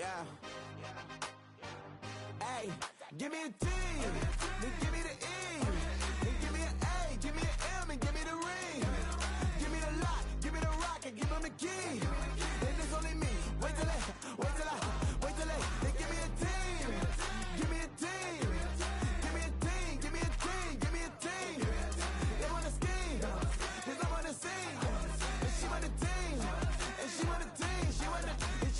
Yeah. Hey, give me a T, then give me the E, then give me an A, give me an M, and give me the ring. Give me the lock, give me the rock, and give them the key. And it's only me. Wait till they give me a team. Give me a team. Give me a team. Give me a team. Give me a team. They wanna scheme, 'cause I'm on the scene. And she want the team. And she want the team. She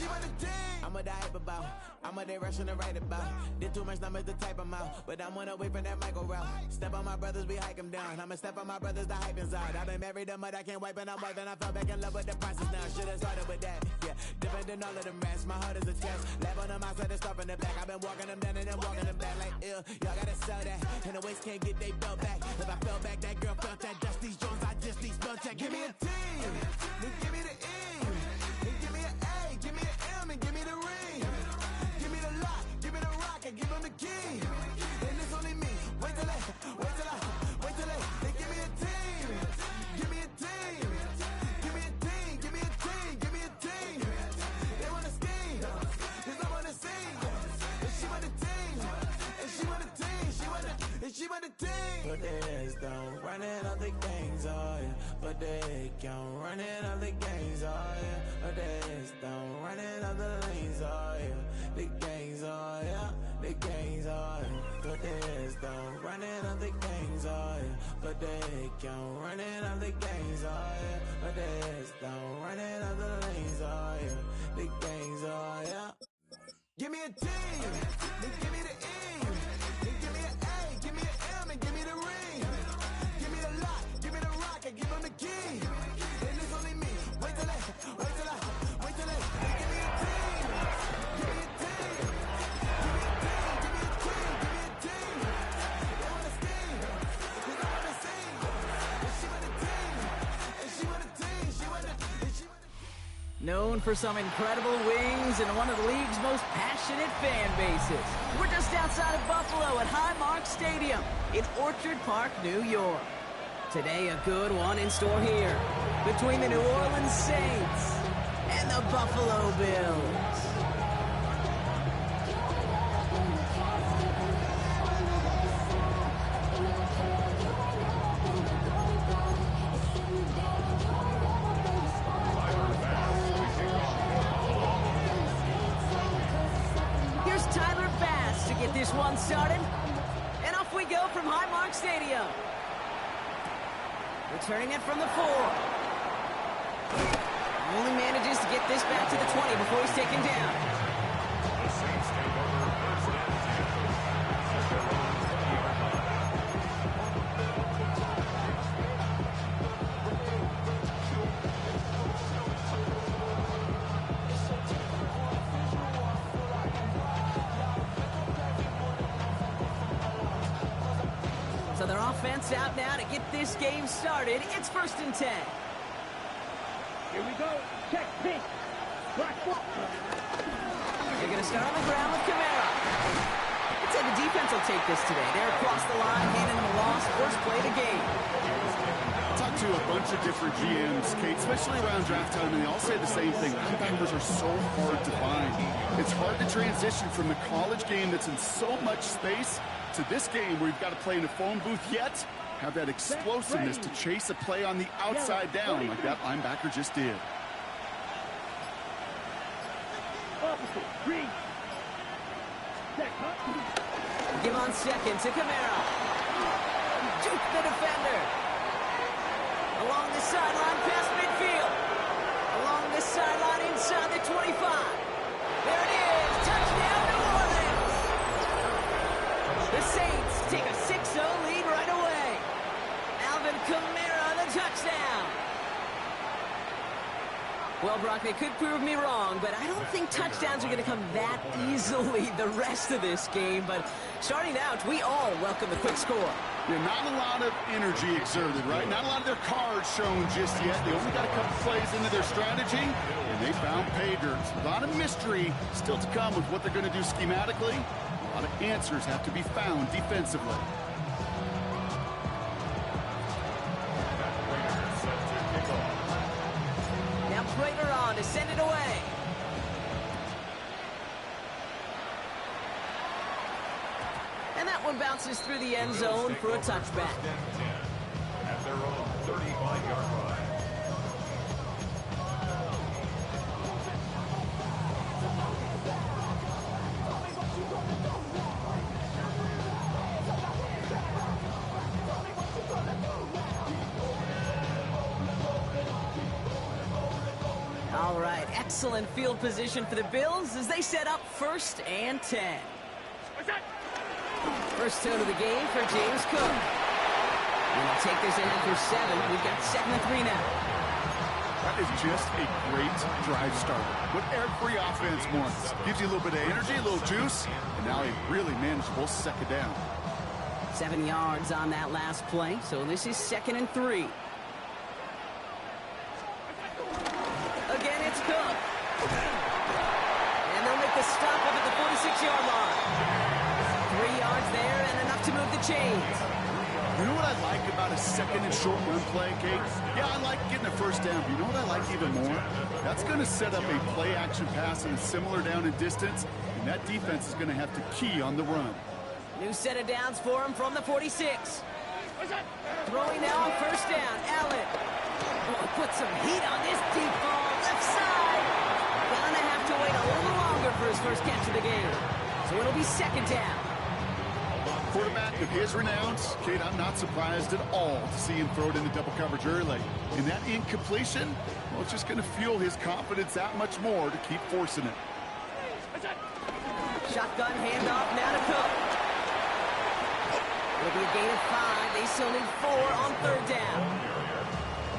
want the team. I'm a die about. I'm a day rushing to write about. Did too much numbers to type them out. But I'm one away from that Michael route. Step on my brothers, we hike them down. I'ma step on my brothers, the hype inside. I've been married to mud, I can't wipe it out more than I fell back in love with the process now. Should've started with that. Yeah, different than all of them rats. My heart is a test. Lab on them outside, stuff in the back. I've been walking them down and then walking them back like ill. Y'all gotta sell that. And the waist can't get they belt back. If I fell back, that girl felt that. Dust these Jones, I just need spell check. Give me a T, then give me the E, then give me an A, give me an M, and give me the ring. Give me the lock, give me the rock, and give them the key. And it's only me. Wait till they give me a team. Give me a team. Give me a team. Give me a team. Give me a team. They wanna scheme, 'cause I'm on the scene. And she want the team. And she want the team. She want the team. But there's don't running up the gangs, oh yeah. But they can't running up the gangs, oh yeah. But there's don't running up the lanes, oh yeah. The gangs, oh yeah. The gangs, oh yeah. But there's don't running up the gangs, oh yeah. But they can't running up the gangs, oh yeah. But there's don't running up the lanes, oh yeah. The gangs, oh yeah. Give me a T, then give me the E, then give me an A, give me an M, and give me the ring. Give me the lock, give me the rock, and give them the key. And it's only me. Wait till they give me a team. Give me a team. Give me a team. Give me a team. Give me a team. They wanna scheme, 'cause I'm on the scene. And she want a team. And she want a team. She want a. Known for some incredible wings and one of the league's most passionate fan bases. We're just outside of Buffalo at Highmark Stadium in Orchard Park, New York. Today, a good one in store here between the New Orleans Saints and the Buffalo Bills. Get this one started, and off we go from Highmark Stadium. Returning it from the 4. Only manages to get this back to the 20 before he's taken down. So their offense out now to get this game started. It's 1st and 10. Here we go. Check pitch. Black ball. They're going to start on the ground with Kamara. I'd say the defense will take this today. They're across the line, handing them a loss. First play of the game. I talked to a bunch of different GMs, Kate, especially around draft time, and they all say the same thing. Linebackers are so hard to find. It's hard to transition from the college game that's in so much space to this game where you've got to play in a phone booth yet have that explosiveness to chase a play on the outside down like that linebacker just did. Opposite. Green. Give on second to Kamara. Juke the defender. Along the sideline past midfield. Along the sideline inside the 25. There it is. Touchdown New Orleans. The Saints take a 6-0 lead right away. Alvin Kamara, the touchdown. Well, Brock, they could prove me wrong, but I don't think touchdowns are going to come that easily the rest of this game. But starting out, we all welcome the quick score. Yeah, not a lot of energy exerted, right? Not a lot of their cards shown just yet. They only got a couple plays into their strategy, and they found pay dirt. A lot of mystery still to come with what they're going to do schematically. A lot of answers have to be found defensively. Now Prater on to send it away. And that one bounces through the end zone for a touchback. At their own 35-yard line. All right, excellent field position for the Bills as they set up 1st and 10. First tone of the game for James Cook. And they'll take this ahead for 7. We've got 2nd and 3 now. That is just a great drive starter. What every offense wants. Gives you a little bit of energy, a little juice, and now a really manageable 2nd down. 7 yards on that last play, so this is 2nd and 3. Again, it's Cook. And they'll make the stop up at the 46-yard line. 3 yards there and enough to move the chains. You know what I like about a 2nd and short run play, Kate? Yeah, I like getting a 1st down, but you know what I like even more? That's going to set up a play-action pass in a similar down and distance, and that defense is going to have to key on the run. New set of downs for him from the 46. Throwing now on 1st down, Allen. Oh, put some heat on this deep ball, left side. Gonna have to wait a little longer for his first catch of the game. So it'll be 2nd down. Quarterback of his renown, Kate, I'm not surprised at all to see him throw it in the double coverage early. And that incompletion, well, it's just going to fuel his confidence that much more to keep forcing it. Shotgun handoff now to Cook. It'll be a gain of 5. They still need 4 on 3rd down.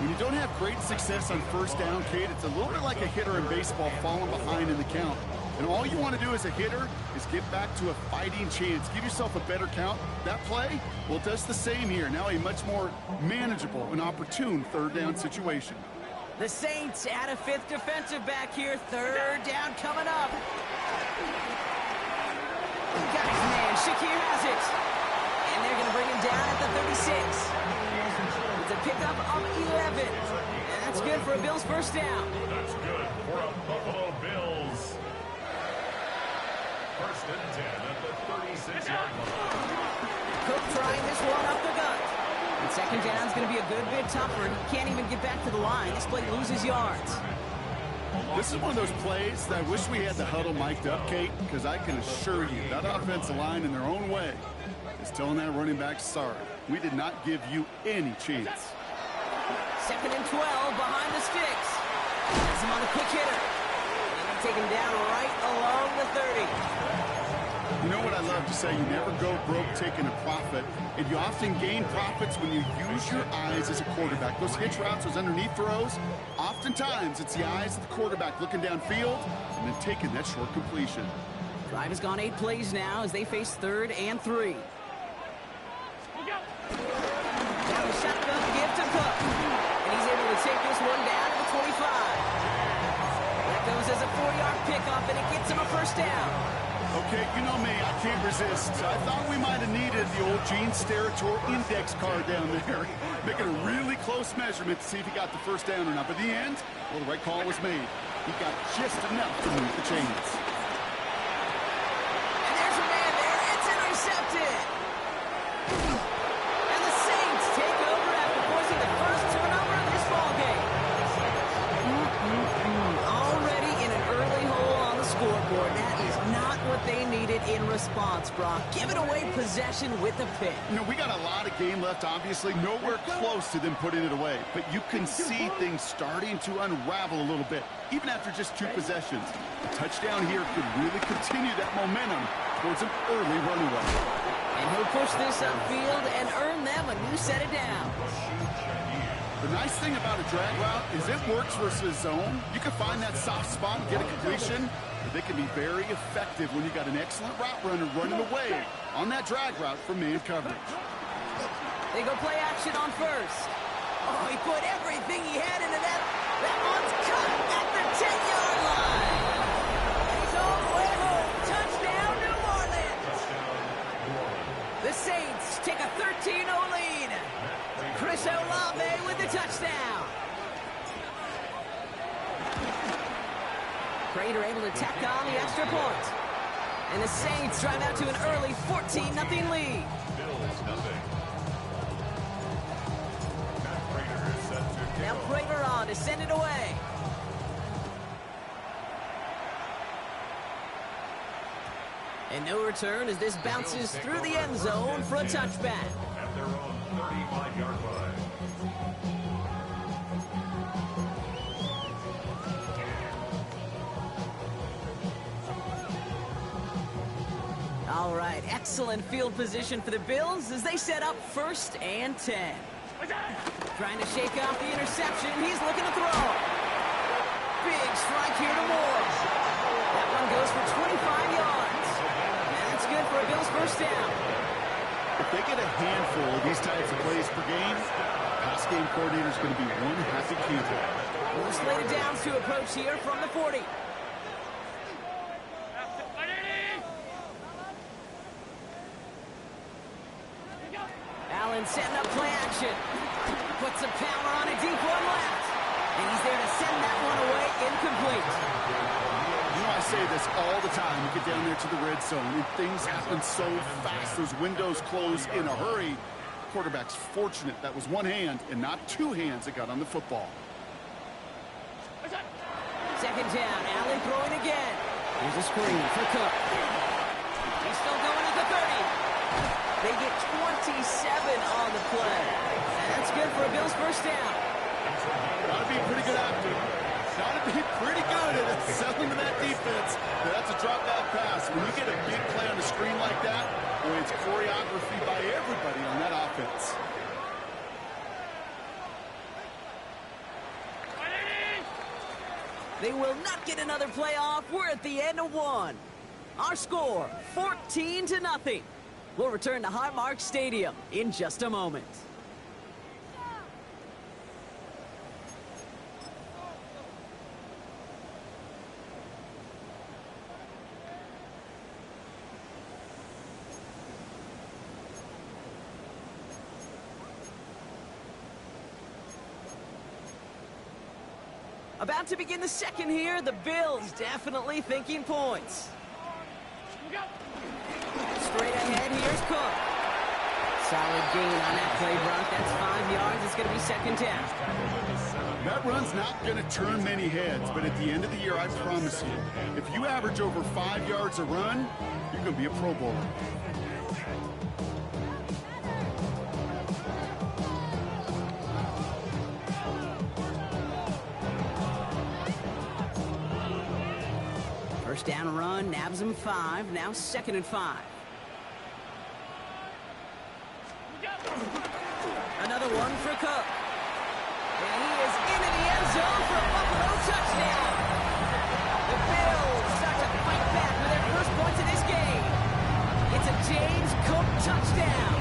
When you don't have great success on 1st down, Kate, it's a little bit like a hitter in baseball falling behind in the count. And all you want to do as a hitter is get back to a fighting chance. Give yourself a better count. That play, well, it does the same here. Now a much more manageable and opportune 3rd down situation. The Saints add a 5th defensive back here. 3rd down coming up. Got his man. Shakir has it. And they're going to bring him down at the 36. It's a pickup of 11. And that's good for a Bills 1st down. That's good for a Buffalo Bills. 1st and 10 at the 36-yard line. Cook trying this one up the gut. And 2nd down's going to be a good bit tougher. He can't even get back to the line. This play loses yards. This is one of those plays that I wish we had the huddle mic'd up, Kate, because I can assure you that offensive line in their own way is telling that running back, sorry, we did not give you any chance. 2nd and 12 behind the sticks. Has him on a quick hitter. And they'll take him down right along the 30. You know what I love to say? You never go broke taking a profit, and you often gain profits when you use your eyes as a quarterback. Those hitch routes, those underneath throws, oftentimes it's the eyes of the quarterback looking downfield and then taking that short completion. Drive has gone 8 plays now as they face 3rd and 3. Now the shotgun give to Cook. And he's able to take this one down to the 25. That goes as a 4-yard pickup, and it gets him a 1st down. Okay, you know me, I can't resist. I thought we might have needed the old Gene Steratore index card down there, making a really close measurement to see if he got the 1st down or not. But in the end, well, the right call was made. He got just enough to move the chains. And there's a man there. It's intercepted. And the Saints take over after forcing the first turnover of this ballgame. Already in an early hole on the scoreboard. That is not what they needed in response, Brock. Giving away possession with a pick. You know, we got a lot of game left, obviously. Nowhere close to them putting it away. But you can see things starting to unravel a little bit, even after just 2 possessions. A touchdown here could really continue that momentum towards an early runaway. And he'll push this upfield and earn them a new set of downs. The nice thing about a drag route is it works versus zone. You can find that soft spot and get a completion, but they can be very effective when you got an excellent route runner running away on that drag route from man coverage. They go play action on 1st. Oh, he put everything he had into that. That one's cut at the 10-yard line. He's all the way home. Touchdown, New Orleans. The Saints take a 13-0 lead. Chris Olave with the touchdown. Prater able to tack on the extra point. And the Saints drive out to an early 14-0 lead. Bills nothing. Matt Prater is set to kick Now off. Prater on to send it away. And no return as this bounces through the end zone for a touchback. At their own 35-yard line. All right, excellent field position for the Bills as they set up 1st and 10. Trying to shake off the interception. He's looking to throw. Big strike here to Moore. That one goes for 25 yards. And that's good for a Bills first down. If they get a handful of these types of plays per game, pass game coordinator is going to be one happy camper. Well, slated downs to approach here from the 40. Allen setting up play action. Puts a power on a deep one left. And he's there to send that one away incomplete. You know, I say this all the time. You get down there to the red zone, and things happen so fast. Those windows close in a hurry. Quarterback's fortunate that was one hand and not two hands that got on the football. 2nd down, Allen throwing again. Here's a screen for Cook. He's still going at the 30. They get 27 on the play. And that's good for a Bills first down. Got to be a pretty good actor. Got to be pretty good at selling to that defense. Now, that's a drop-back pass. When you get a big play on the screen like that, boy, it's choreography by everybody on that offense. They will not get another play off. We're at the end of one. Our score, 14-0. We'll return to Highmark Stadium in just a moment. About to begin the second here. The Bills definitely thinking points. Straight ahead, here's Cook. Solid gain on that play, Brock. That's 5 yards. It's going to be 2nd down. That run's not going to turn many heads, but at the end of the year, I promise you, if you average over 5 yards a run, you're going to be a Pro Bowler. First down run, nabs him 5. Now 2nd and 5. Another one for Cook. And he is into the end zone for a Buffalo touchdown. The Bills start to fight back with their first points in this game. It's a James Cook touchdown.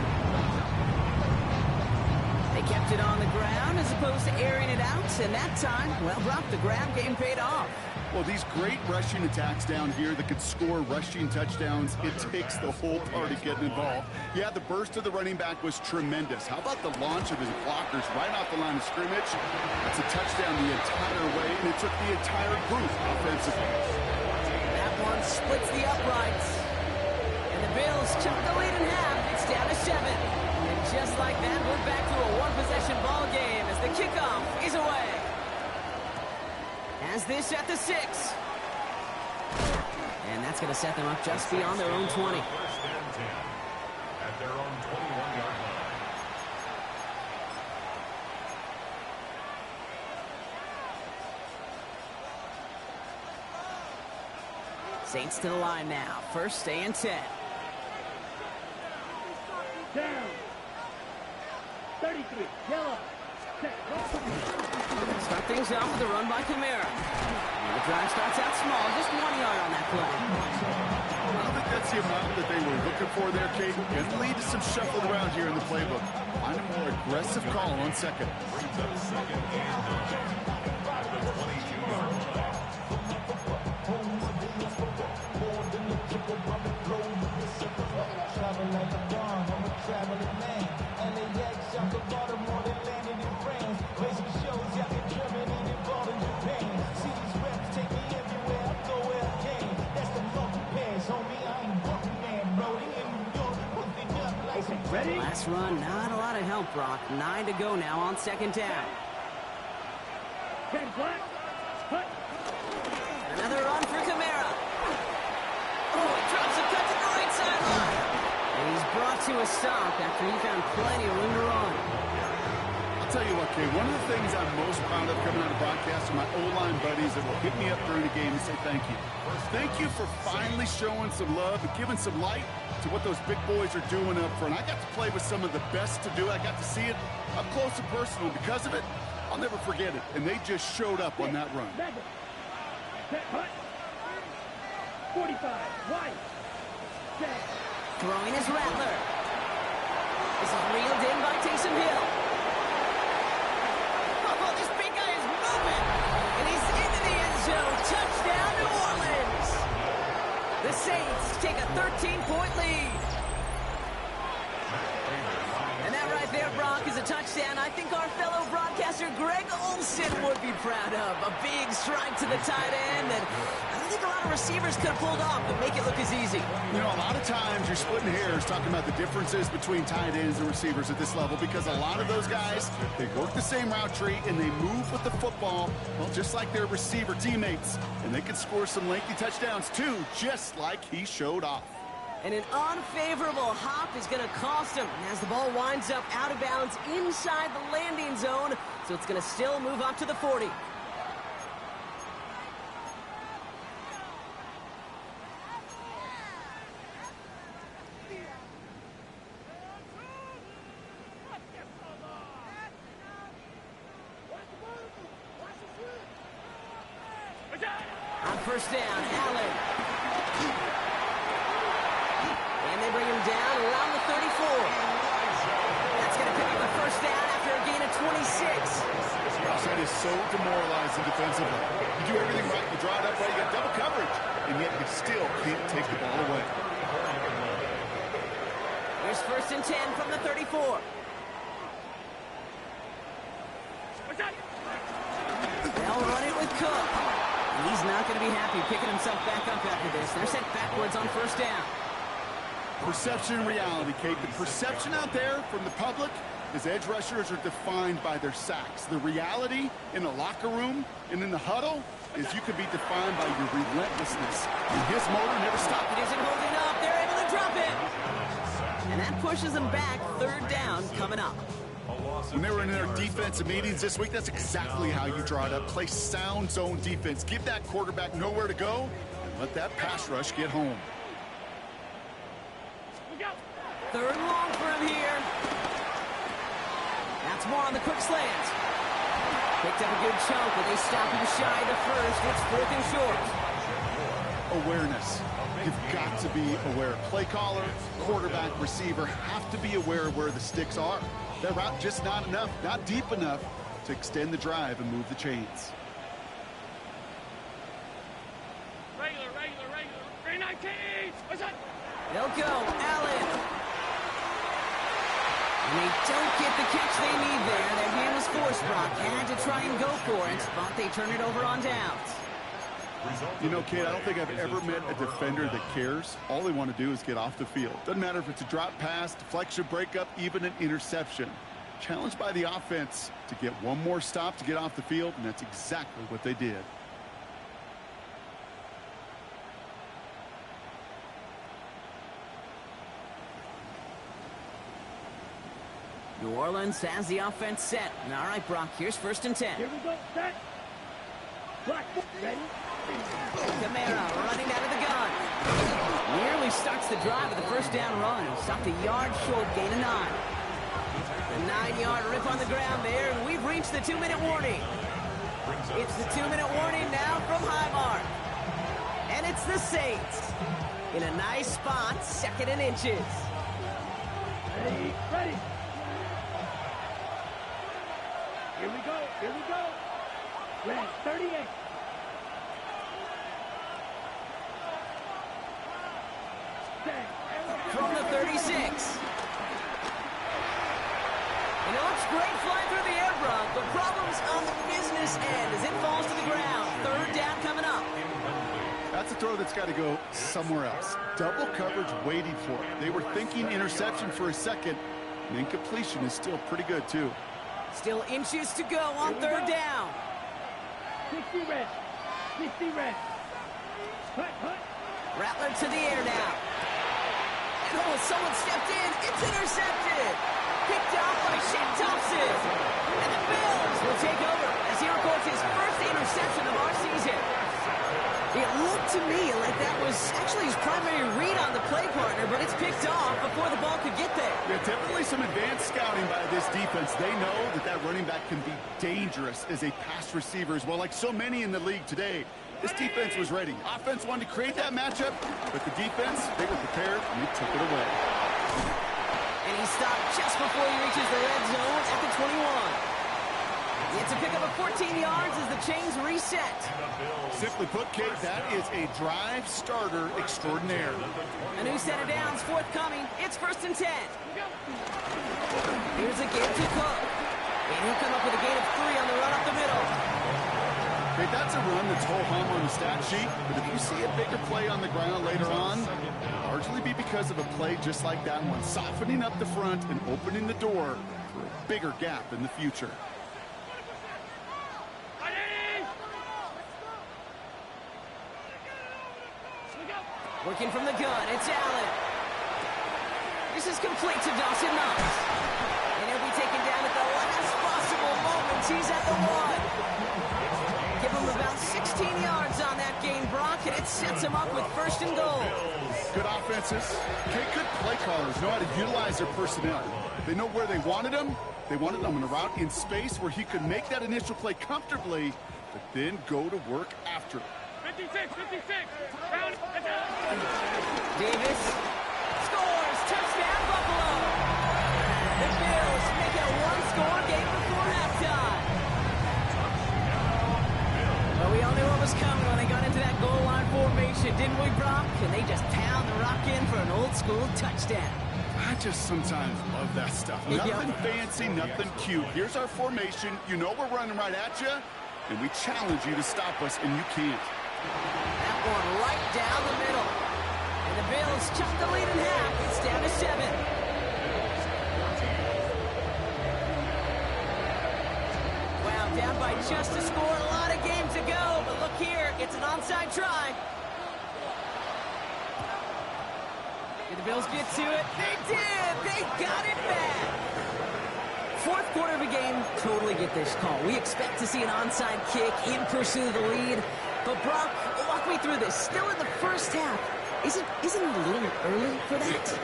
They kept it on the ground as opposed to airing it out. And that time, well, Brock, the ground game paid off. Well, these great rushing attacks down here that could score rushing touchdowns, it takes the whole party getting involved. Yeah, the burst of the running back was tremendous. How about the launch of his blockers right off the line of scrimmage? That's a touchdown the entire way, and it took the entire group offensively. That one splits the uprights. And the Bills chop the lead in half. It's down to 7. And just like that, we're back to a one-possession ball game as the kickoff is away. As this at the 6. And that's going to set them up just beyond their own 20. 1st and 10. At their own 21-yard line. Saints to the line now. 1st and 10. Down. 33. Yellow. Start things off with a run by Kamara. And the drive starts out small, just 1 yard on that play. I don't think that's the amount that they were looking for there, Kate. Going to lead to some shuffle around here in the playbook. Find a more aggressive call on 2nd. Brings up 2nd and 9. At the 22-yard line. Ready? Last run, not a lot of help, Brock. 9 to go now on second down. 10 flat. Hut. Another run for Kamara. Oh, he drops a cut to the right sideline. And he's brought to a stop after he found plenty of room to run. I'll tell you what, Kay, one of the things I'm most proud of coming out of broadcast are my O-line buddies that will hit me up during the game and say thank you. Thank you for finally showing some love and giving some light to what those big boys are doing up front. I got to play with some of the best to do it. I got to see it up close and personal. Because of it, I'll never forget it. And they just showed up on that run. Set hut. 45. Wide. Set. Throwing is Rattler. This is reeled in by Taysom Hill. Oh, this big guy is moving. And he's into the end zone. Touchdown, New Orleans. The Saints take a 13-point lead. And that right there, Brock, is a touchdown I think our fellow broadcaster Greg Olsen would be proud of. A big strike to the tight end, and I don't think a lot of receivers could have pulled off and make it look as easy. You know, a lot of times you're splitting hairs talking about the differences between tight ends and receivers at this level because a lot of those guys, they work the same route tree and they move with the football, well, just like their receiver teammates. And they can score some lengthy touchdowns too, just like he showed off. And an unfavorable hop is going to cost him as the ball winds up out of bounds inside the landing zone, so it's going to still move up to the 40. On first down, Allen. And they bring him down around the 34. That's going to pick up a first down after a gain of 26. Gosh, that is so demoralizing defensively. You do everything right, you draw it up right, you got double coverage, and yet you still can't take the ball away. Here's first and 10 from the 34. They'll run it with Cook. And he's not going to be happy picking himself back up after this. They're sent backwards on first down. Perception and reality, Kate. The perception out there from the public is edge rushers are defined by their sacks. The reality in the locker room and in the huddle is you could be defined by your relentlessness. And his motor never stopped. It isn't holding up. They're able to drop it. And that pushes them back. Third down coming up. When they were in their defensive meetings this week, that's exactly how you draw it up. Play sound zone defense. Give that quarterback nowhere to go and let that pass rush get home. Third and long for him here. That's more on the Cook slant. Picked up a good chunk, but they stop him shy of the first. It's fourth and short. Awareness. You've got to be aware. Play caller, quarterback, receiver have to be aware of where the sticks are. That route just not enough, not deep enough to extend the drive and move the chains. Regular. 319. What's that? They'll go. Allen. And they don't get the catch they need there. Their hand was forced, Brock. Had to try and go for it, but they turn it over on downs. You know, kid, I don't think I've ever met a defender that cares. All they want to do is get off the field. Doesn't matter if it's a drop pass, deflection, breakup, even an interception. Challenged by the offense to get one more stop to get off the field, and that's exactly what they did. New Orleans has the offense set. All right, Brock, here's first and 10. Here we go. Set. Black. Ready. Kamara running out of the gun. Nearly starts the drive with the first down run. Stopped a yard short, gain of 9. A 9-yard rip on the ground there, and we've reached the 2-minute warning. It's the 2-minute warning now from Highmark. And it's the Saints in a nice spot, second and inches. Ready. Here we go. Ready. 38. From the 36. And it looks great flying through the air, Brock, but problems on the business end as it falls to the ground. Third down coming up. That's a throw that's got to go somewhere else. Double coverage waiting for it. They were thinking interception for a second, and incompletion is still pretty good, too. Still inches to go on third down. 60 red. 60 red. Hut, hut. Rattler to the air now. And oh, someone stepped in. It's intercepted. Picked off by Shane Thompson. And the Bills will take over as he records his first interception of our season. It looked to me like that was actually his primary read on the play partner, but it's picked off before the ball could get there. Yeah, definitely some advanced scouting by this defense. They know that running back can be dangerous as a pass receiver as well, like so many in the league today. This defense was ready. Offense wanted to create that matchup, but the defense, they were prepared, and they took it away. And he stopped just before he reaches the red zone at the 21. It's a pickup of 14 yards as the chains reset. Simply put, Kate, that is a drive starter extraordinaire. A new set of downs forthcoming. It's 1st and 10. Here's a game to Cook. And he'll come up with a gain of 3 on the run up the middle. Hey, that's a run that's ho-hum on the stat sheet, but if you see a bigger play on the ground later on, largely be because of a play just like that one, softening up the front and opening the door for a bigger gap in the future. Working from the gun, it's Allen. This is complete to Dawson Knox. And he'll be taken down at the last possible moment. He's at the 1. Give him about 16 yards on that gain, Brock, and it sets him up with 1st and goal. Good offenses. Okay, good play callers know how to utilize their personnel. They know where they wanted him. They wanted him in a route in space where he could make that initial play comfortably, but then go to work after it. 56, 56. Down. Davis scores. Touchdown, Buffalo. The Bills make it a one-score game before halftime. But we all knew what was coming when they got into that goal line formation, didn't we, Brock? And they just pound the rock in for an old-school touchdown. I just sometimes love that stuff. Nothing fancy, nothing cute. Here's our formation. You know we're running right at you, and we challenge you to stop us, and you can't. That one right down the middle. And the Bills chop the lead in half. It's down to 7. Wow, down by just a score. A lot of game to go. But look here, it's an onside try. Did the Bills get to it? They did! They got it back! 4th quarter of a game, totally get this call. We expect to see an onside kick in pursuit of the lead. But Brock, walk me through this. Still in the first half. Isn't it a little early for that?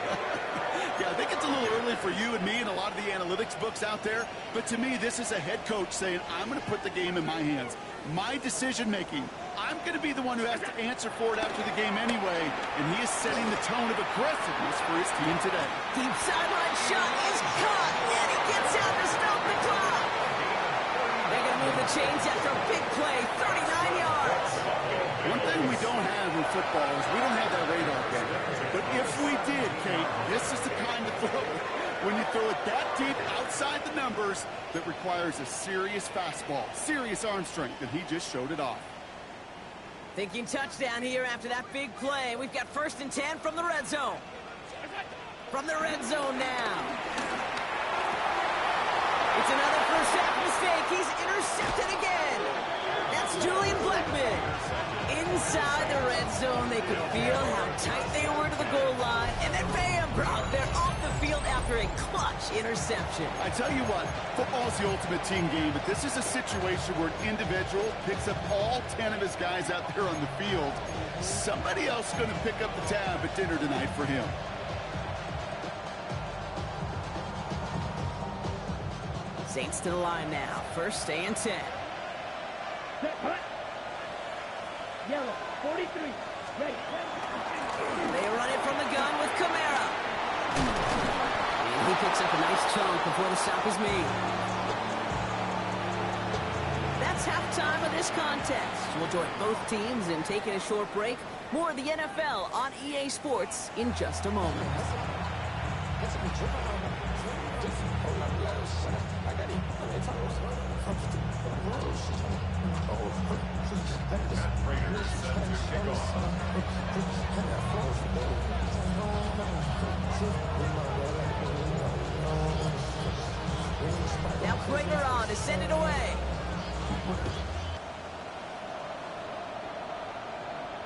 Yeah, I think it's a little early for you and me and a lot of the analytics books out there. But to me, this is a head coach saying, I'm going to put the game in my hands. My decision-making. I'm going to be the one who has to answer for it after the game anyway. And he is setting the tone of aggressiveness for his team today. Deep sideline shot is caught. And he gets out to stop the clock. They're going to move the chains after a big play. 39 yards. One thing we don't have in football is we don't have that radar gun. But if we did, Kate, this is the time to throw it. When you throw it that deep outside the numbers, that requires a serious fastball, serious arm strength, and he just showed it off. Thinking touchdown here after that big play. We've got 1st and 10 from the red zone. From the red zone now. It's another first half mistake. He's intercepted again. That's Julian Blackman. Inside the red zone, they could feel how tight they were to the goal line. And then bam, Brock, they're off the field after a clutch interception. I tell you what, football's the ultimate team game, but this is a situation where an individual picks up all 10 of his guys out there on the field. Somebody else is going to pick up the tab at dinner tonight for him. Saints to the line now. 1st and 10. Yellow, 43. Ready. They run it from the gun with Kamara. And he picks up a nice chunk before the stop is made. That's halftime of this contest. We'll join both teams in taking a short break. More of the NFL on EA Sports in just a moment. Matt Prater set to kick off. Now Prater on to send it away.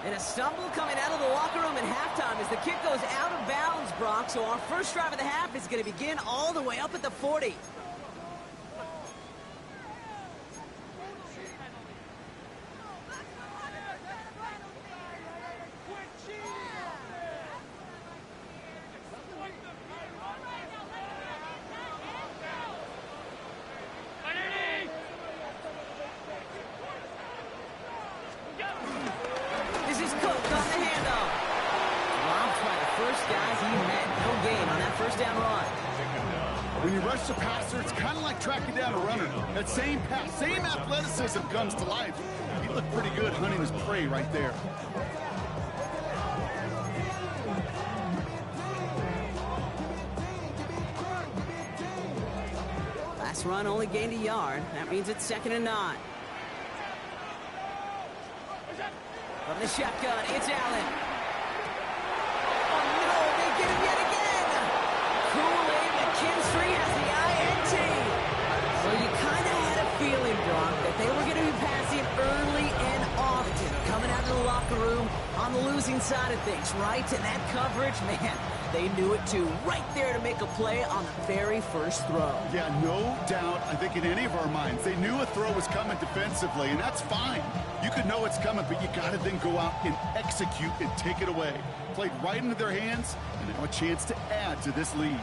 And a stumble coming out of the locker room at halftime as the kick goes out of bounds, Brock. So our first drive of the half is going to begin all the way up at the 40. This is Cook on the handoff. Robbed by the first guys he met. No gain on that first down run. When you rush the passer, it's kind of like tracking down a runner. That same pass, same athleticism comes to life. He looked pretty good hunting his prey right there. Last run only gained a yard. That means it's 2nd and 9. From the shotgun, it's Allen. Oh no, they get him yet again. Kool-Aid McKinstry has the INT. Well, you kind of had a feeling, Brock, that they were going to be passing early and often, coming out of the locker room on the losing side of things, right? And that coverage, man, they knew it too. Right there to make a play on the very first throw. Yeah, no doubt. I think in any of our minds, they knew a throw was coming defensively, and that's fine. You could know it's coming, but you got to then go out and execute and take it away. Played right into their hands, and now a chance to add to this lead.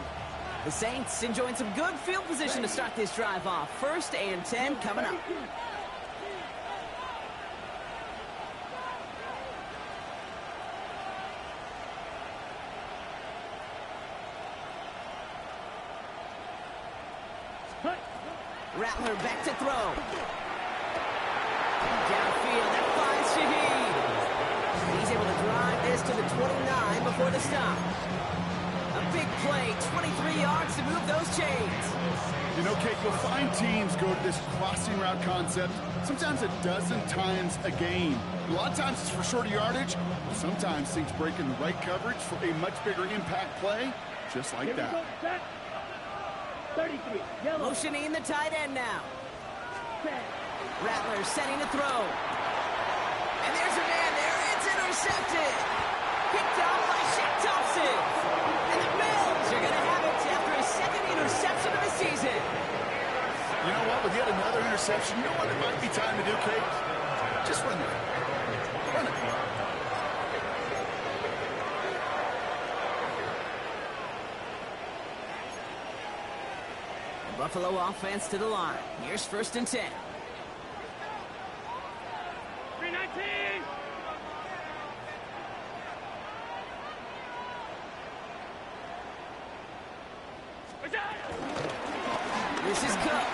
The Saints enjoying some good field position to start this drive off. 1st and 10 coming up. Rattler back to throw. Downfield, that finds Shaheed. He's able to drive this to the 29 before the stop. A big play, 23 yards to move those chains. You know, Kate, you'll find teams go to this crossing route concept sometimes a dozen times a game. A lot of times it's for shorter yardage, but sometimes things break in the right coverage for a much bigger impact play, just like that. 33, yellow. Motioning the tight end now. Set. Rattler setting to throw. And there's a man there. It's intercepted. Picked off by Shaq Thompson. And the Bills are going to have it after his 2nd interception of the season. You know what? With yet another interception, you know what it might be time to do, Kate? Just run it. Run it. Buffalo offense to the line. Here's 1st and 10. 319. This is Cook.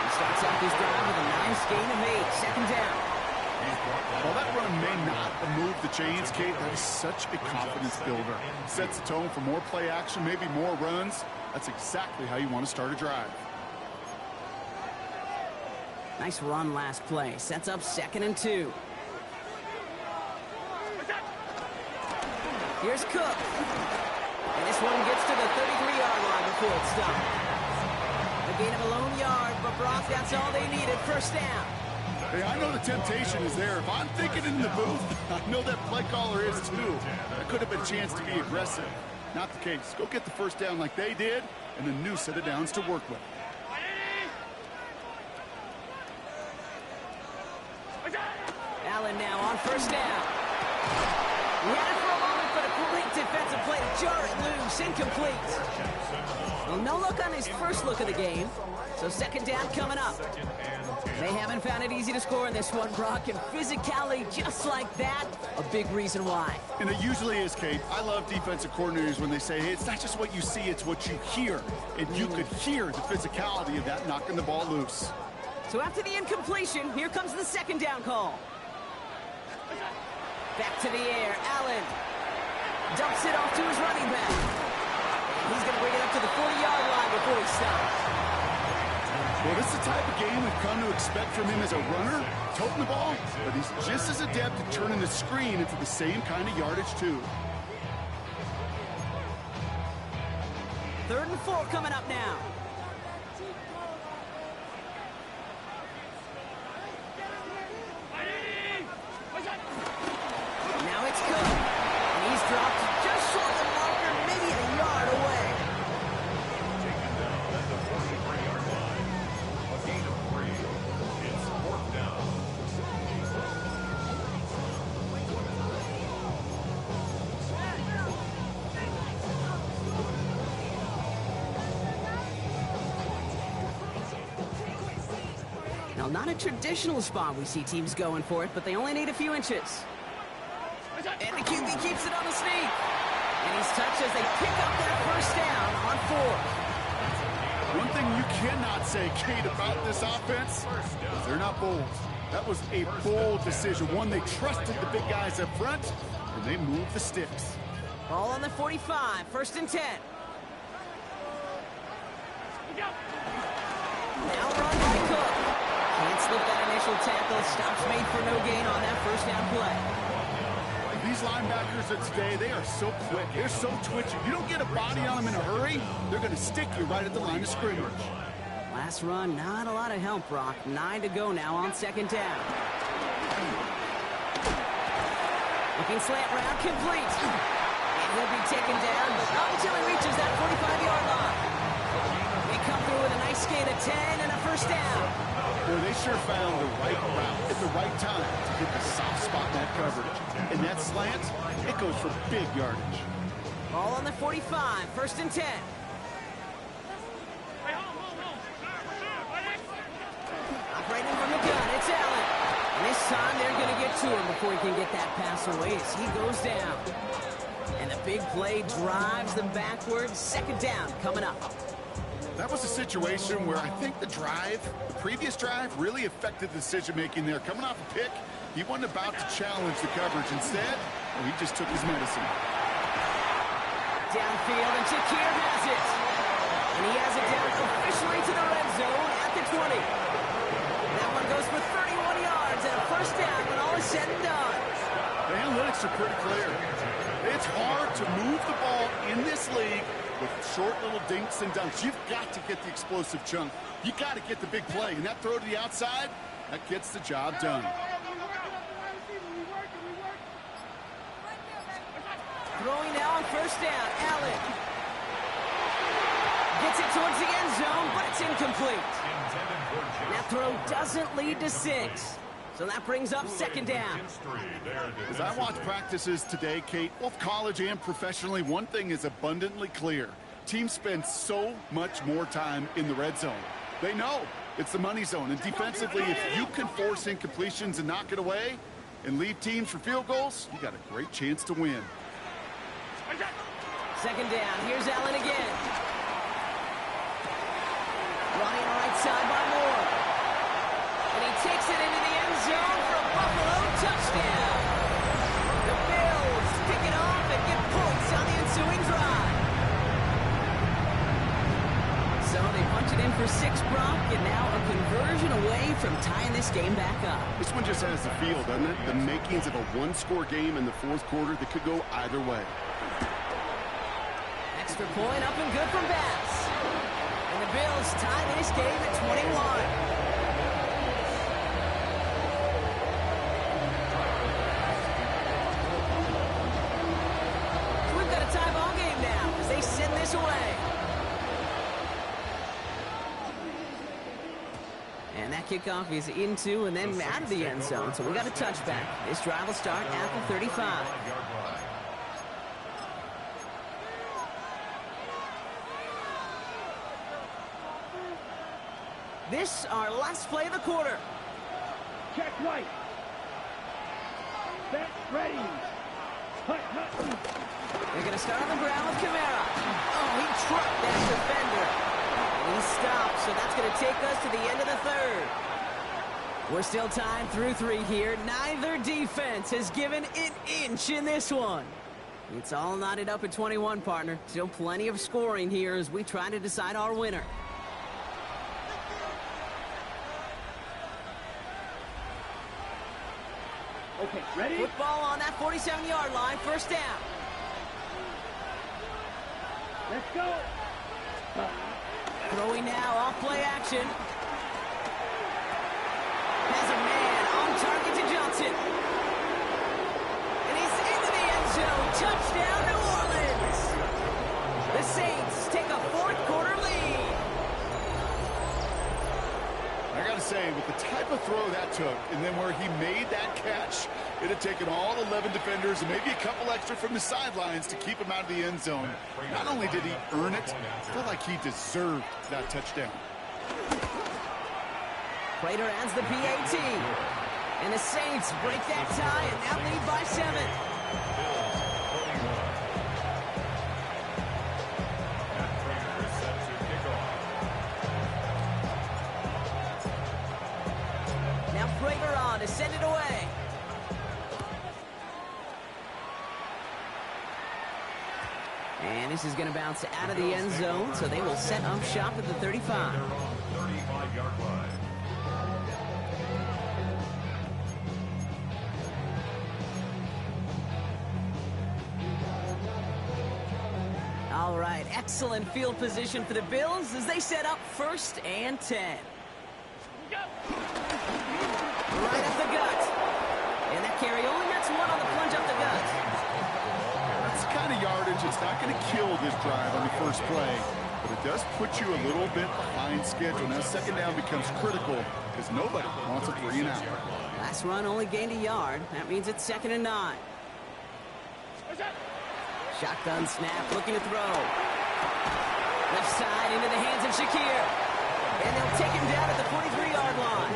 He starts out this drive with a nice gain of 8. 2nd down. While that run may not have moved the chains, Kate, that is such a confidence builder. Sets the tone for more play action, maybe more runs. That's exactly how you want to start a drive. Nice run last play. Sets up 2nd and 2. Here's Cook. And this one gets to the 33-yard line before it's stopped. A gain of a lone yard, but Brock, that's all they needed. 1st down. Hey, I know the temptation is there. If I'm thinking in the booth, I know that play caller is too. That could have been a chance to be aggressive. Not the case. Go get the 1st down like they did, and a new set of downs to work with. Allen now on 1st down. We had it for a moment, but a great defensive play to jar it loose. Incomplete. Well, no look on his first look of the game. So 2nd down coming up. They haven't found it easy to score in this one, Brock, and physicality just like that, a big reason why. And it usually is, Kate. I love defensive coordinators when they say, hey, it's not just what you see, it's what you hear. And you could hear the physicality of that knocking the ball loose. So after the incompletion, here comes the 2nd down call. Back to the air, Allen dumps it off to his running back. He's going to bring it up to the 40-yard line before he stops. Well, this is the type of game we've come to expect from him as a runner, toting the ball, but he's just as adept at turning the screen into the same kind of yardage, too. 3rd and 4 coming up now. Now it's Cook. And he's dropped just short of the marker, maybe a yard away. Taken down at the 43-yard line. A gain of 3. It's 4th down. Now, not a traditional spot we see teams going for it, but they only need a few inches. And the QB keeps it on the sneak. And he's touched as they pick up that 1st down on 4th. One thing you cannot say, Kate, about this offense is they're not bold. That was a bold decision, one they trusted the big guys up front, and they moved the sticks. Ball on the 45, 1st and 10. Now run by Cook. Can't slip that initial tackle. Stops made for no gain on that 1st down play. These linebackers of today, they are so quick. They're so twitchy. You don't get a body on them in a hurry, they're going to stick you right at the line of scrimmage. Last run, not a lot of help, Brock. 9 to go now on 2nd down. Looking slant route, complete. And he'll be taken down, but not until he reaches that 45-yard line. They come through with a nice gain of 10 and a 1st down. Boy, they sure found the right route at the right time to hit the soft spot in that coverage. And that slant, it goes for big yardage. Ball on the 45, 1st and 10. Operating from the gun, it's Allen. And this time they're going to get to him before he can get that pass away as he goes down. And the big play drives them backwards. 2nd down coming up. That was a situation where I think the previous drive, really affected the decision-making there. Coming off a pick, he wasn't about to challenge the coverage. Instead, well, he just took his medicine. Downfield, and Shakir has it. And he has it down officially to the red zone at the 20. That one goes for 31 yards and a 1st down when all is said and done. The analytics are pretty clear. It's hard to move the ball in this league with short little dinks and dunks. You've got to get the explosive chunk. You got to get the big play. And that throw to the outside, that gets the job done. Throwing now on 1st down, Allen. Gets it towards the end zone, but it's incomplete. That throw doesn't lead to 6. So that brings up 2nd down. As I watch practices today, Kate, both college and professionally, one thing is abundantly clear. Teams spend so much more time in the red zone. They know it's the money zone. And defensively, if you can force incompletions and knock it away and leave teams for field goals, you got a great chance to win. 2nd down. Here's Allen again. Running right side by Moore. And he takes it into the end zone for a Buffalo touchdown. The Bills pick it off and get points on the ensuing drive. So they punch it in for 6, Brock, and now a conversion away from tying this game back up. This one just has the feel, doesn't it? The makings of a one-score game in the 4th quarter that could go either way. Extra point up and good from Bass. And the Bills tie this game at 21. We've got a tie ball game now as they send this away. And that kickoff is into and then out of the end zone. So we got a touchback. This drive will start at the 35. This, our last play of the quarter. Check right. Set ready. Hut. They're going to start on the ground with Kamara. Oh, he trucked that defender. And he stopped, so that's going to take us to the end of the 3rd. We're still tied through 3 here. Neither defense has given an inch in this one. It's all knotted up at 21, partner. Still plenty of scoring here as we try to decide our winner. Okay, ready? Football on that 47-yard line, first down. Let's go. Throwing now, off play action. Has a man on target to Johnson. And he's into the end zone. Touchdown, New Orleans. The Saints take a fourth-quarter lead. I got to say, with the type of throw that took, and then where he made that catch, it had taken all 11 defenders and maybe a couple extra from the sidelines to keep him out of the end zone. Not only did he earn it, I feel like he deserved that touchdown. Prater adds the PAT. And the Saints break that tie and now lead by 7. Now Prater on to send it away. And this is going to bounce out of the end zone, so they will set up shop at the 35. 35-yard line. All right, excellent field position for the Bills as they set up 1st and 10. Right up the gut. And that carry only gets one on the plunge up the gut. That's the kind of yardage that's not going to kill this drive on the first play, but it does put you a little bit behind schedule. Now second down becomes critical because nobody wants a 3 and out. Last run only gained a yard. That means it's 2nd and 9. Shotgun snap, looking to throw. Left side into the hands of Shakir. And they'll take him down at the 43-yard line.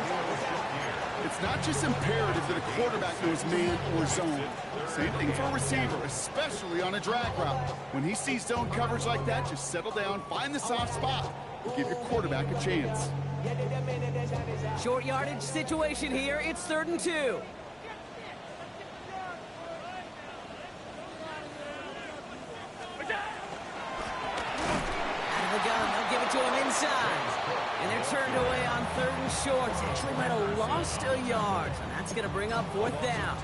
It's not just imperative that a quarterback knows man or zone. Same thing for a receiver, especially on a drag route. When he sees zone coverage like that, just settle down, find the soft spot, and give your quarterback a chance. Short yardage situation here. It's 3rd and 2. They'll give it to him inside. And they're turned away on 3rd and short. Actually might have lost a yard. And that's going to bring up 4th down.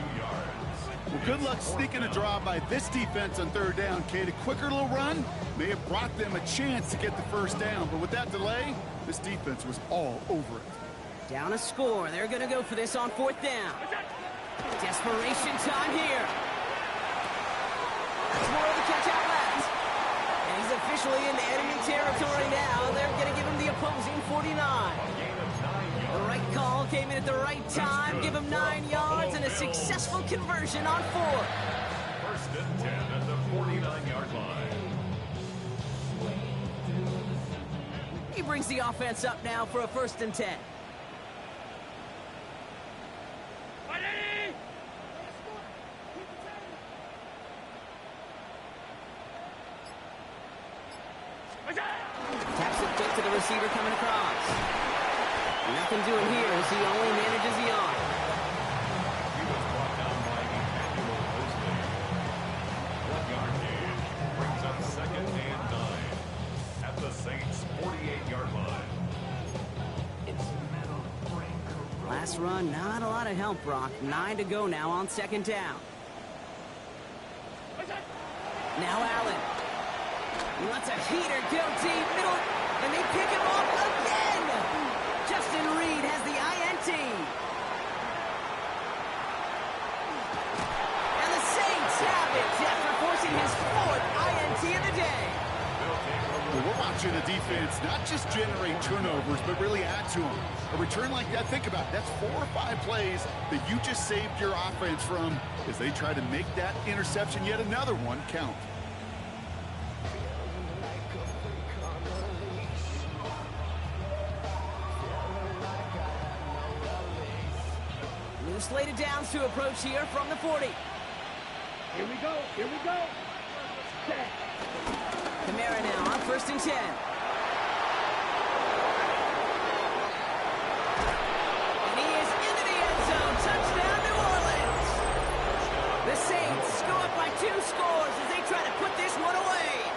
Well, good luck sneaking a draw by this defense on 3rd down, Kate. A quicker little run may have brought them a chance to get the 1st down. But with that delay, this defense was all over it. Down a score. They're going to go for this on 4th down. Desperation time here. That's more of the catch out left. And he's officially into enemy territory now. They're going to give him the opposing 49. The right call came in at the right time. Give him 9 yards and a successful conversion on 4th. 1st and 10 at the 49-yard line. He brings the offense up now for a 1st and 10. Taps it quick to the receiver coming across. Nothing doing here as he only manages the arm. He was brought down by Emmanuel Mosley. 1-yard gain brings up 2nd and 9 at the Saints' 48-yard line. Last run, not a lot of help, Brock. 9 to go now on 2nd down. Now Allen. He lets a heater go deep, middle, and they pick him off again. Justin Reed has the INT. And the Saints have it after forcing his 4th INT of the day. Well, we're watching a defense not just generate turnovers, but really add to them. A return like that, think about it, that's 4 or 5 plays that you just saved your offense from as they try to make that interception, yet another one, count. Slated downs to approach here from the 40. Here we go. Here we go. Set. Kamara now on 1st and 10. And he is into the end zone. Touchdown, New Orleans. The Saints go up by 2 scores as they try to put this one away.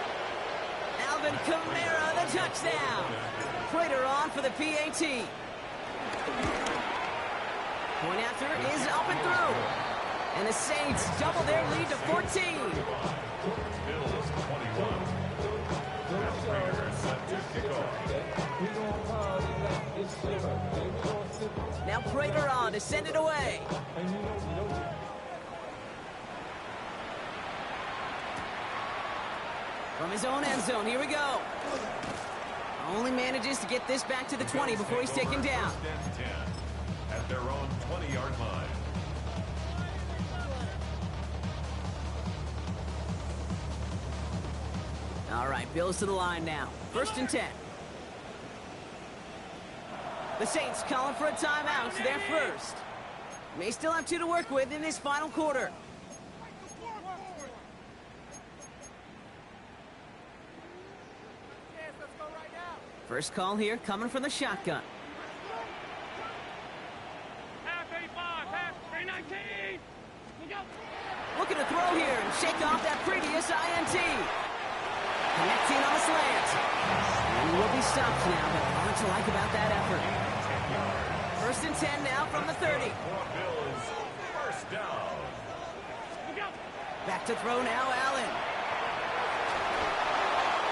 Alvin Kamara, the touchdown. Prater on for the PAT. Point after is up and through. And the Saints double their lead to 14. Bills 21. And Raiders set to kick off. Now Prater on to send it away. From his own end zone, here we go. Only manages to get this back to the 20 before he's taken down. 10 at their own 20-yard line. All right, Bills to the line now. 1st and 10. The Saints calling for a timeout. They're first. May still have 2 to work with in this final quarter. First call here coming from the shotgun. Half 85, half 319. Looking to throw here and shake off that previous INT. Connecting on the slant. And he will be stopped now, but a lot to like about that effort. 1st and 10 now from the 30. Bills first down. Back to throw now, Allen.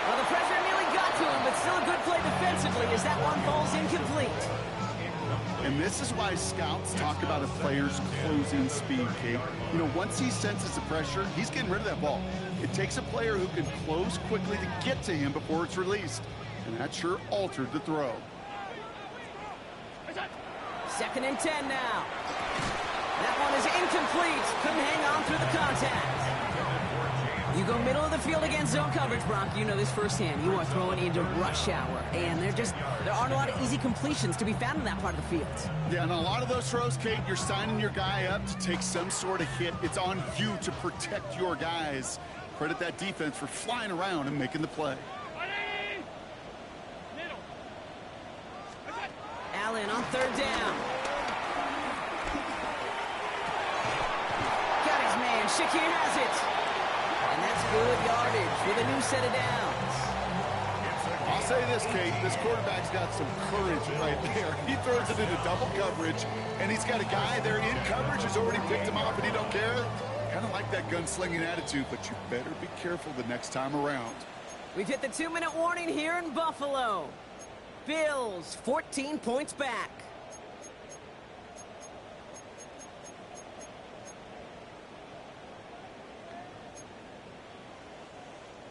Well, the pressure nearly got to him, but still a good play defensively as that one falls incomplete. And this is why scouts talk about a player's closing speed, Kate. You know, once he senses the pressure, he's getting rid of that ball. It takes a player who can close quickly to get to him before it's released. And that sure altered the throw. 2nd and 10 now. That one is incomplete. Couldn't hang on through the contact. You go middle of the field against zone coverage, Brock. You know this firsthand. You are throwing into rush hour. And there aren't a lot of easy completions to be found in that part of the field. Yeah, and a lot of those throws, Kate, you're signing your guy up to take some sort of hit. It's on you to protect your guys. Credit that defense for flying around and making the play. Allen on 3rd down. Got his man. Shakir has it. And that's good yardage with a new set of downs. I'll say this, Kate, this quarterback's got some courage right there. He throws it into double coverage, and he's got a guy there in coverage who's already picked him off, and he don't care. Kind of like that gunslinging attitude, but you better be careful the next time around. We've hit the 2-minute warning here in Buffalo. Bills 14 points back.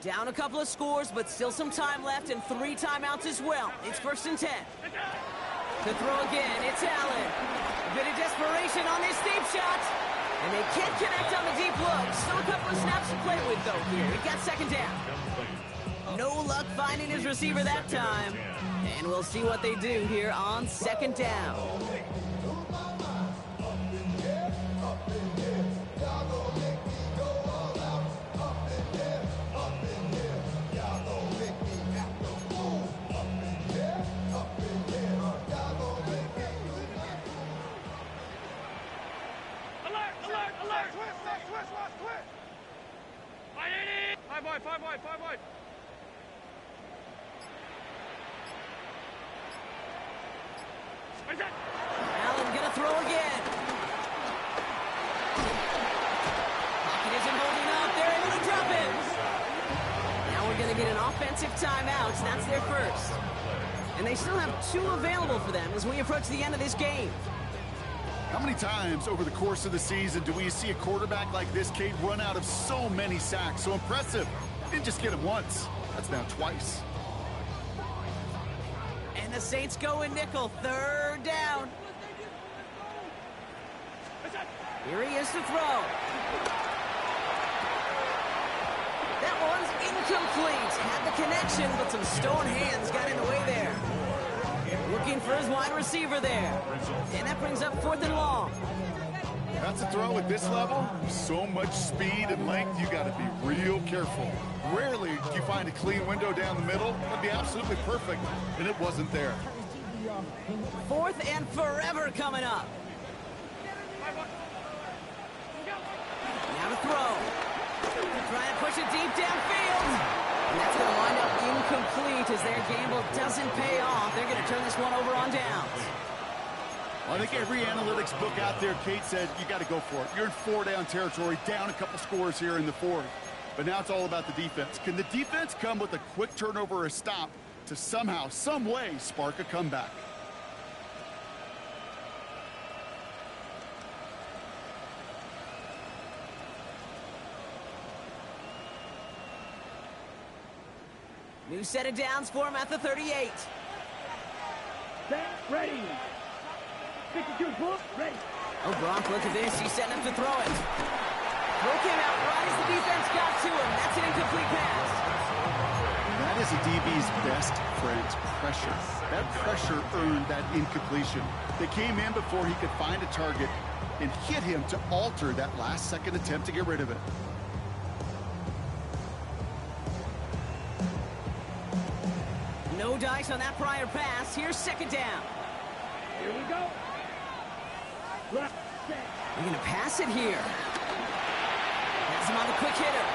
Down a couple of scores, but still some time left and 3 timeouts as well. It's 1st and 10. To throw again, it's Allen. A bit of desperation on this deep shot. And they can't connect on the deep look. Still a couple of snaps to play with, though, here. He got 2nd down. No luck finding his receiver that time. And we'll see what they do here on 2nd down. Five wide. Allen gonna throw again. Pocket isn't holding up. They're able to drop it. Now we're gonna get an offensive timeout. That's their first. And they still have 2 available for them as we approach the end of this game. How many times over the course of the season do we see a quarterback like this, Kate, run out of so many sacks? So impressive. Didn't just get him once. That's now twice. And the Saints go in nickel. 3rd down. Here he is to throw. That one's incomplete. Had the connection, but some stone hands got in the way there. Looking for his wide receiver there. And that brings up 4th and long. That's a throw at this level. So much speed and length, you got to be real careful. Rarely do you find a clean window down the middle. That'd be absolutely perfect, and it wasn't there. 4th and forever coming up. Now to throw. Trying to push it deep downfield. And that's going to wind up incomplete as their gamble doesn't pay off. They're going to turn this one over on downs. I think every analytics book out there, Kate, said you got to go for it. You're in 4-down territory, down a couple scores here in the fourth. But now it's all about the defense. Can the defense come with a quick turnover or a stop to somehow, some way, spark a comeback? New set of downs for him at the 38. Set, ready. 52 book, ready. Oh, Gronk, look at this. He's setting up to throw it. Throw came out right as the defense got to him. That's an incomplete pass. That is a DB's best friend, pressure. That pressure earned that incompletion. They came in before he could find a target and hit him to alter that last-second attempt to get rid of it. No dice on that prior pass. Here's second down. Here we go. Left, set. They're going to pass it here. Has him on the quick hitter.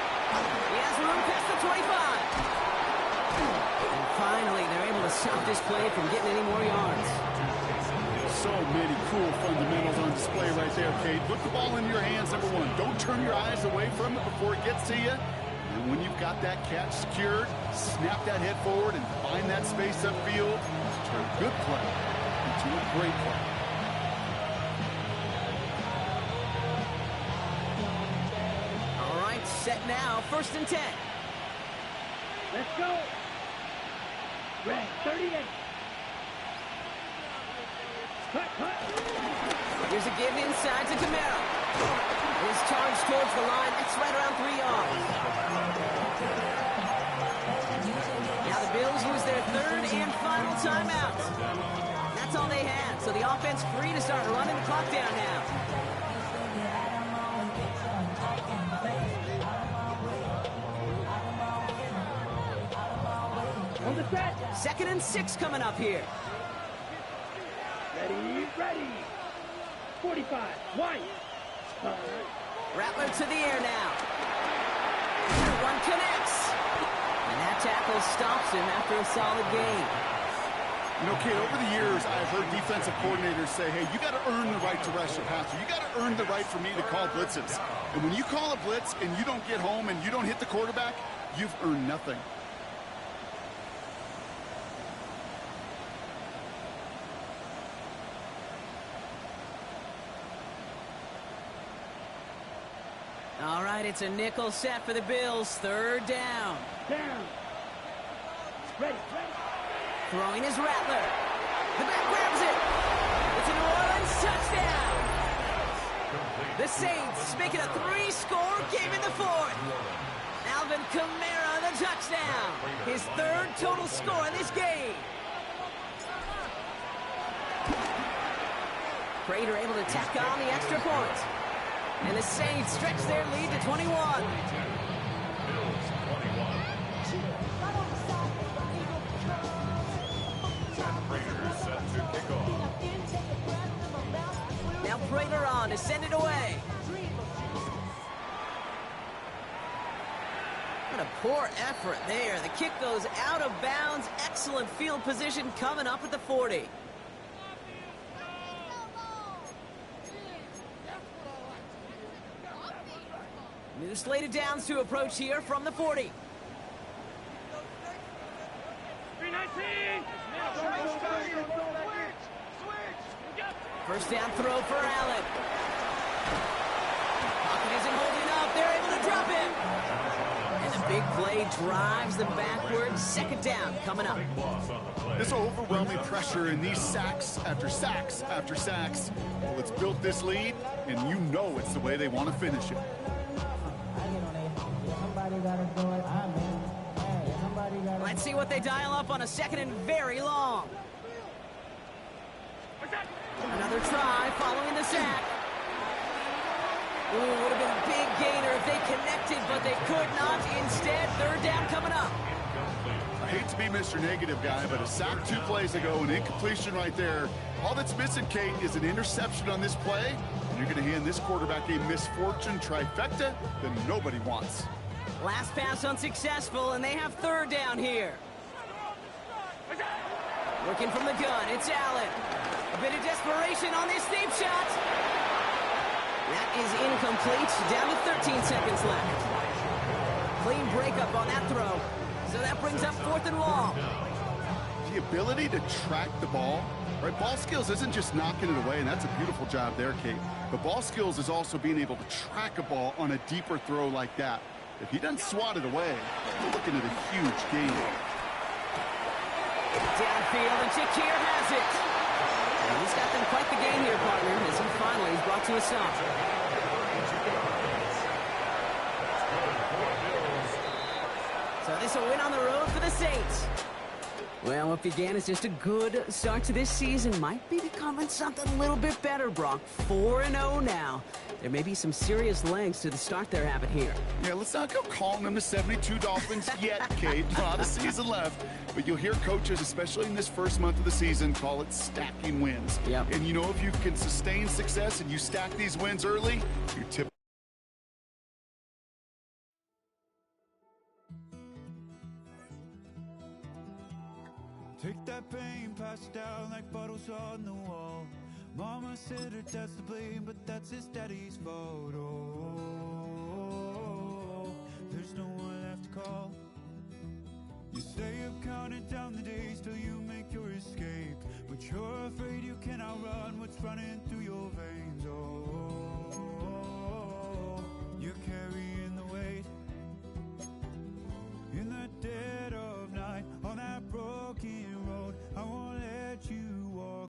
He has room past the 25. And finally, they're able to stop this play from getting any more yards. So many cool fundamentals on display right there, Kate. Put the ball in your hands, number one. Don't turn your eyes away from it before it gets to you. And when you've got that catch secured, snap that head forward and find that space upfield to turn a good play into a great play. All right, set now. 1st and 10. Let's go. Red, 38. Cut, cut. Here's a give inside to Camaro. His charge towards the line. That's right around 3 yards. Now the Bills use their 3rd and final timeout. That's all they had. So the offense free to start running the clock down now. On the set. 2nd and 6 coming up here. Ready, ready. 45, White. Rattler to the air now. One connects. And that tackle stops him after a solid gain. You know, Kate, over the years, I've heard defensive coordinators say, hey, you got to earn the right to rush the passer. You got to earn the right for me to call blitzes. And when you call a blitz and you don't get home and you don't hit the quarterback, you've earned nothing. All right, it's a nickel set for the Bills. 3rd down. Down. Ready, ready. Throwing is Rattler. The back grabs it. It's a New Orleans touchdown. The Saints make it a 3-score game in the 4th. Alvin Kamara, the touchdown. His 3rd total score in this game. Prater able to tack on the extra point. And the Saints stretch their lead to 21. Bills 21. And Raiders set to kick off. Now Prater on to send it away. What a poor effort there. The kick goes out of bounds. Excellent field position coming up at the 40. New slate of downs to approach here from the 40. 319. 1st down throw for Allen. Pocket isn't holding up. They're able to drop him. And the big play drives them backwards. 2nd down coming up. Loss on the play. This overwhelming pressure and these sacks after sacks after sacks, well, it's built this lead, and you know it's the way they want to finish it. Let's see what they dial up on a 2nd and very long. Another try following the sack. Ooh, would have been a big gainer if they connected, but they could not. Instead, 3rd down coming up. I hate to be Mr. Negative guy, but a sack 2 plays ago, an incompletion right there. All that's missing, Kate, is an interception on this play. And you're going to hand this quarterback a misfortune trifecta that nobody wants. Last pass unsuccessful, and they have 3rd down here. Looking from the gun, it's Allen. A bit of desperation on this deep shot. That is incomplete. Down to 13 seconds left. Clean breakup on that throw. So that brings up 4th and long. The ability to track the ball, right? Ball skills isn't just knocking it away, and that's a beautiful job there, Kate. But ball skills is also being able to track a ball on a deeper throw like that. If he doesn't swat it away, we're looking at a huge gain. Downfield, and Shakir has it. And he's got them quite the game here, partner, as he finally is brought to a stop. So this will win on the road for the Saints. Well, what began as just a good start to this season might be becoming something a little bit better, Brock. 4-0 now. There may be some serious legs to the start they're having here. Yeah, let's not go calling them the 72 Dolphins yet, Kate. A lot of season left. But you'll hear coaches, especially in this first month of the season, call it stacking wins. Yep. And you know, if you can sustain success and you stack these wins early, you tip. Take that pain, pass it down like bottles on the wall. Mama said her dad's to blame, but that's his daddy's fault. Oh, there's no one left to call. You stay up counting down the days till you make your escape, but you're afraid you cannot run what's running